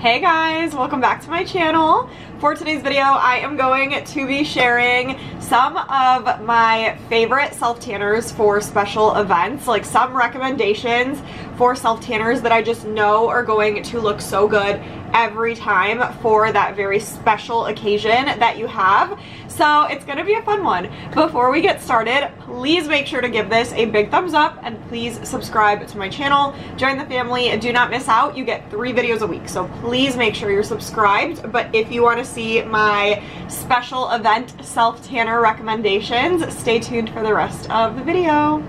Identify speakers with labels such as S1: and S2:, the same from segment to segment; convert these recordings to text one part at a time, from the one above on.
S1: Hey guys, welcome back to my channel. For today's video, I am going to be sharing some of my favorite self-tanners for special events, like some recommendations for self-tanners that I just know are going to look so good every time for that very special occasion that you have. So it's gonna be a fun one. Before we get started, please make sure to give this a big thumbs up and please subscribe to my channel. Join the family, do not miss out. You get 3 videos a week, so please make sure you're subscribed. But if you want to see my special event self-tanner recommendations, stay tuned for the rest of the video.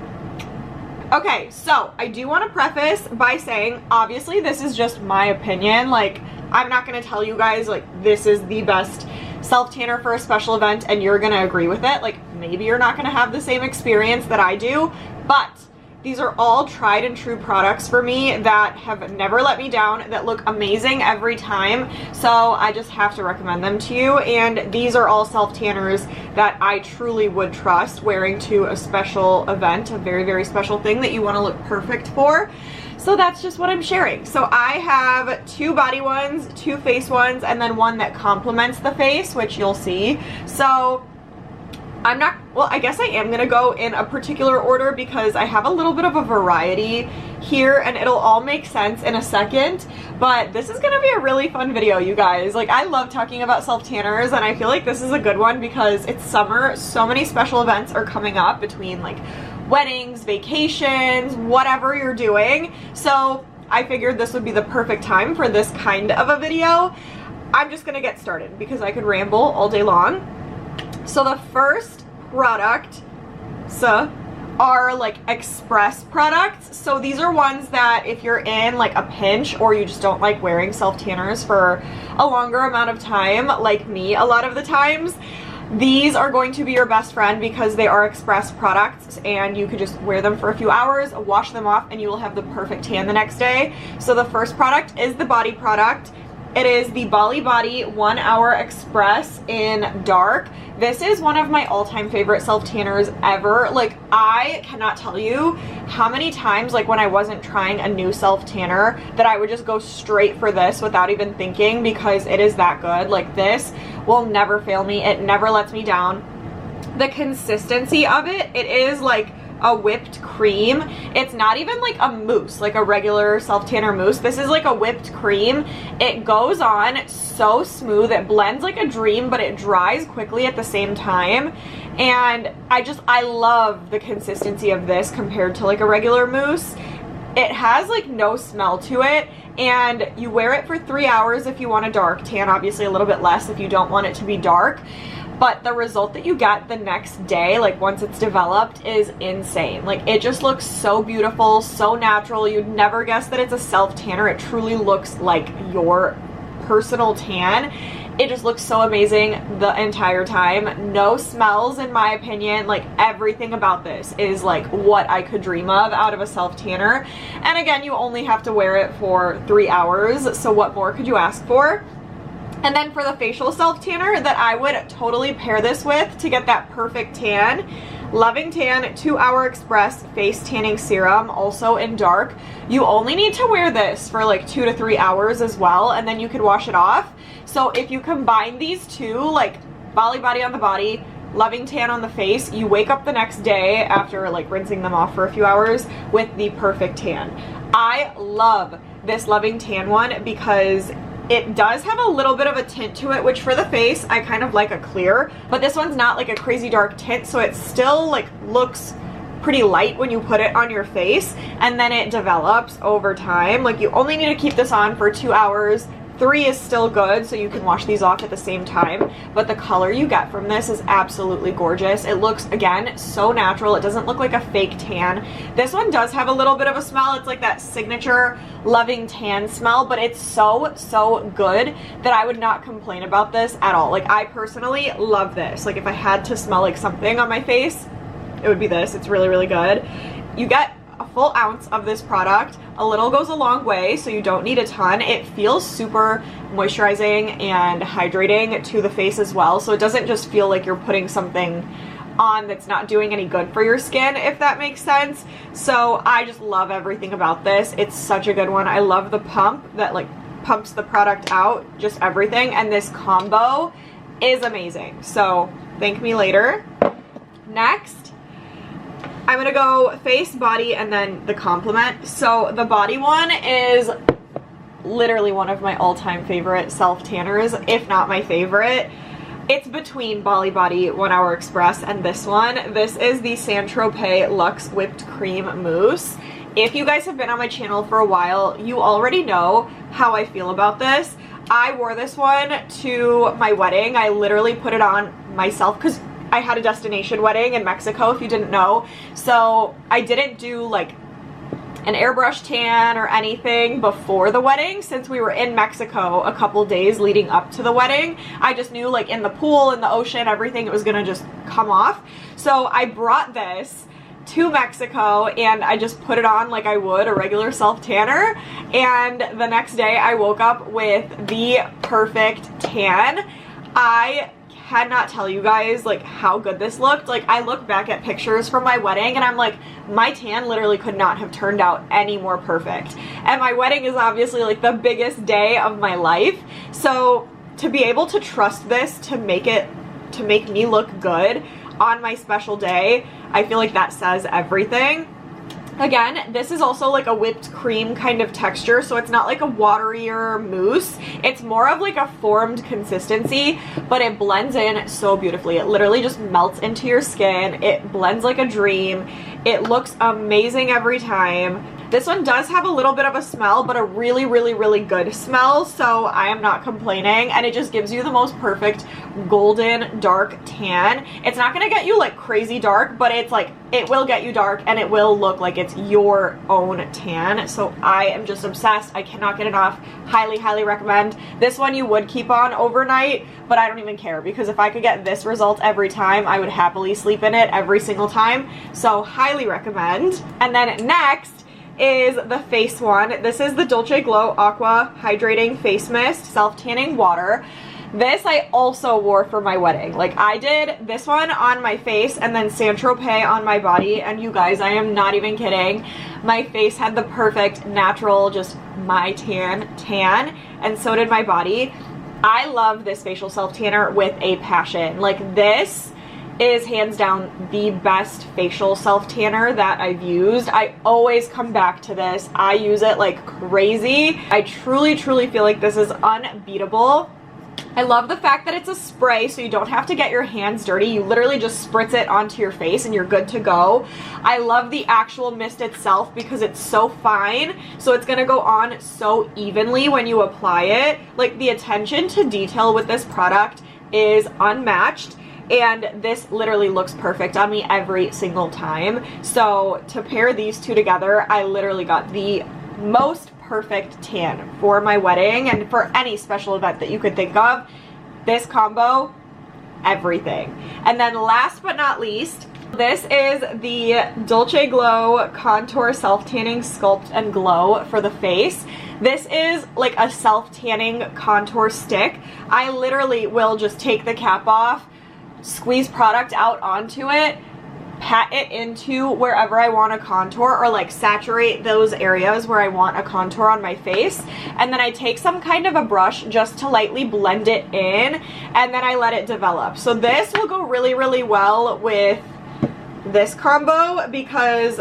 S1: Okay, so I do want to preface by saying, obviously this is just my opinion. Like, I'm not going to tell you guys like this is the best self-tanner for a special event and you're going to agree with it. Like, maybe you're not going to have the same experience that I do, but these are all tried and true products for me that have never let me down, that look amazing every time. So I just have to recommend them to you. And these are all self-tanners that I truly would trust wearing to a special event, a very, very special thing that you want to look perfect for. So that's just what I'm sharing. So I have 2 body ones, 2 face ones, and then one that complements the face, which you'll see. So I'm not, well, I guess I am gonna go in a particular order because I have a little bit of a variety here and it'll all make sense in a second. But this is gonna be a really fun video, you guys. Like, I love talking about self-tanners and I feel like this is a good one because it's summer. So many special events are coming up between like weddings, vacations, whatever you're doing. So I figured this would be the perfect time for this kind of a video. I'm just gonna get started because I could ramble all day long. So the first product are like express products. So these are ones that if you're in like a pinch or you just don't like wearing self-tanners for a longer amount of time, like me a lot of the times, these are going to be your best friend because they are express products and you could just wear them for a few hours, wash them off, and you will have the perfect tan the next day. So the first product is the body product. It is the Bali Body 1 Hour Express in dark. This is one of my all-time favorite self-tanners ever. Like, I cannot tell you how many times, like when I wasn't trying a new self-tanner, that I would just go straight for this without even thinking because it is that good. Like, this will never fail me. It never lets me down. The consistency of it, it is like a whipped cream. It's not even like a mousse, like a regular self-tanner mousse. This is like a whipped cream. It goes on so smooth. It blends like a dream, but it dries quickly at the same time. And I love the consistency of this compared to like a regular mousse. It has like no smell to it, and you wear it for 3 hours if you want a dark tan, obviously a little bit less if you don't want it to be dark. But the result that you get the next day, like once it's developed, is insane. Like, it just looks so beautiful, so natural. You'd never guess that it's a self-tanner. It truly looks like your personal tan. It just looks so amazing the entire time. No smells, in my opinion. Like, everything about this is like what I could dream of out of a self-tanner. And again, you only have to wear it for 3 hours, so what more could you ask for? And then for the facial self-tanner that I would totally pair this with to get that perfect tan, Loving Tan 2 Hour Express Face Tanning Serum, also in dark. You only need to wear this for like 2 to 3 hours as well, and then you could wash it off. So if you combine these two, like Bali Body on the body, Loving Tan on the face, you wake up the next day after like rinsing them off for a few hours with the perfect tan. I love this Loving Tan one because it does have a little bit of a tint to it, which for the face, I kind of like a clear, but this one's not like a crazy dark tint, so it still like looks pretty light when you put it on your face, and then it develops over time. Like, you only need to keep this on for 2 hours. 3 is still good, so you can wash these off at the same time, but the color you get from this is absolutely gorgeous. It looks, again, so natural. It doesn't look like a fake tan. This one does have a little bit of a smell. It's like that signature Loving Tan smell, but it's so, so good that I would not complain about this at all. Like, I personally love this. Like, if I had to smell like something on my face, it would be this. It's really, really good. You get a full ounce of this product. A little goes a long way, so you don't need a ton. It feels super moisturizing and hydrating to the face as well, so it doesn't just feel like you're putting something on that's not doing any good for your skin, if that makes sense. So I just love everything about this. It's such a good one. I love the pump that like pumps the product out, just everything, and this combo is amazing. So thank me later. Next, I'm gonna go face, body, and then the complement. So the body one is literally one of my all-time favorite self-tanners, if not my favorite. It's between Bali Body 1 Hour Express and this one. This is the Tropez Luxe Whipped Cream Mousse. If you guys have been on my channel for a while, you already know how I feel about this. I wore this one to my wedding. I literally put it on myself because I had a destination wedding in Mexico, if you didn't know. So I didn't do like an airbrush tan or anything before the wedding, since we were in Mexico a couple days leading up to the wedding. I just knew like in the pool, in the ocean, everything, it was gonna just come off. So I brought this to Mexico and I just put it on like I would a regular self tanner, and the next day I woke up with the perfect tan. I cannot tell you guys like how good this looked. Like, I look back at pictures from my wedding and I'm like, my tan literally could not have turned out any more perfect. And my wedding is obviously like the biggest day of my life, so to be able to trust this to make me look good on my special day, I feel like that says everything. Again, this is also like a whipped cream kind of texture, so it's not like a waterier mousse. It's more of like a formed consistency, but it blends in so beautifully. It literally just melts into your skin. It blends like a dream. It looks amazing every time. This one does have a little bit of a smell, but a really, really, really good smell, so I am not complaining, and it just gives you the most perfect golden dark tan. It's not gonna get you like crazy dark, but it's like, it will get you dark and it will look like it's your own tan. So I am just obsessed. I cannot get enough. Highly, highly recommend. This one you would keep on overnight, but I don't even care, because if I could get this result every time, I would happily sleep in it every single time. So highly recommend. And then next is the face one. This is the Dolce Glow Aqua Hydrating Face Mist Self-Tanning Water. This I also wore for my wedding. Like, I did this one on my face and then Tropez on my body, and you guys, I am not even kidding. My face had the perfect natural, just my tan, and so did my body. I love this facial self-tanner with a passion. Like, this is hands down the best facial self-tanner that I've used. I always come back to this. I use it like crazy. I truly, truly feel like this is unbeatable. I love the fact that it's a spray, so you don't have to get your hands dirty. You literally just spritz it onto your face and you're good to go. I love the actual mist itself because it's so fine, so it's gonna go on so evenly when you apply it. Like, the attention to detail with this product is unmatched, and this literally looks perfect on me every single time. So to pair these two together, I literally got the most perfect tan for my wedding and for any special event that you could think of. This combo, everything. And then last but not least, this is the Dolce Glow Contour Self-Tanning Sculpt and Glow for the face. This is like a self-tanning contour stick. I literally will just take the cap off, squeeze product out onto it, pat it into wherever I want a contour, or like saturate those areas where I want a contour on my face, and then I take some kind of a brush just to lightly blend it in, and then I let it develop. So this will go really, really well with this combo, because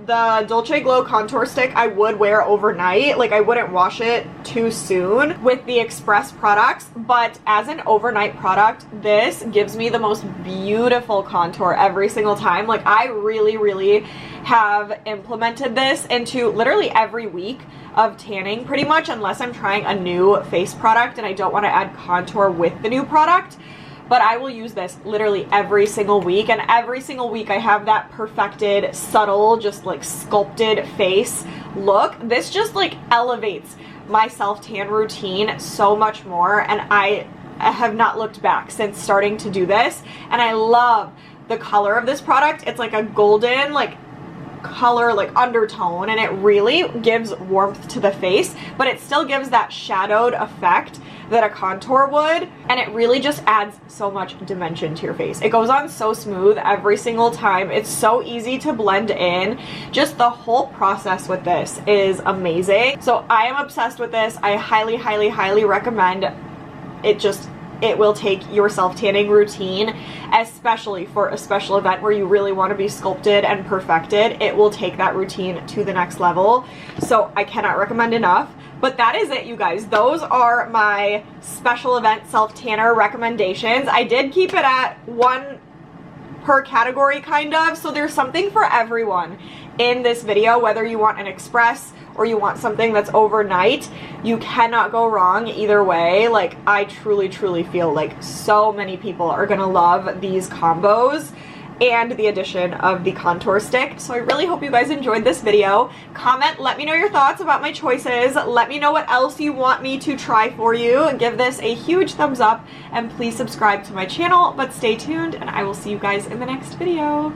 S1: the Dolce Glow contour stick I would wear overnight. Like, I wouldn't wash it too soon with the Express products, but as an overnight product, this gives me the most beautiful contour every single time. Like, I really, really have implemented this into literally every week of tanning pretty much, unless I'm trying a new face product and I don't want to add contour with the new product. But I will use this literally every single week, and every single week I have that perfected, subtle, just like sculpted face look. This just like elevates my self-tan routine so much more, and I have not looked back since starting to do this. And I love the color of this product. It's like a golden like color, like undertone, and it really gives warmth to the face, but it still gives that shadowed effect that a contour would, and it really just adds so much dimension to your face. It goes on so smooth every single time. It's so easy to blend in. Just the whole process with this is amazing. So I am obsessed with this. I highly, highly, highly recommend it. It will take your self-tanning routine, especially for a special event where you really want to be sculpted and perfected. It will take that routine to the next level. So I cannot recommend enough. But that is it, you guys. Those are my special event self-tanner recommendations. I did keep it at one per category, kind of. So there's something for everyone in this video, whether you want an express or you want something that's overnight. You cannot go wrong either way. Like, I truly, truly feel like so many people are gonna love these combos and the addition of the contour stick. So I really hope you guys enjoyed this video. Comment, let me know your thoughts about my choices. Let me know what else you want me to try for you. Give this a huge thumbs up and please subscribe to my channel, but stay tuned and I will see you guys in the next video.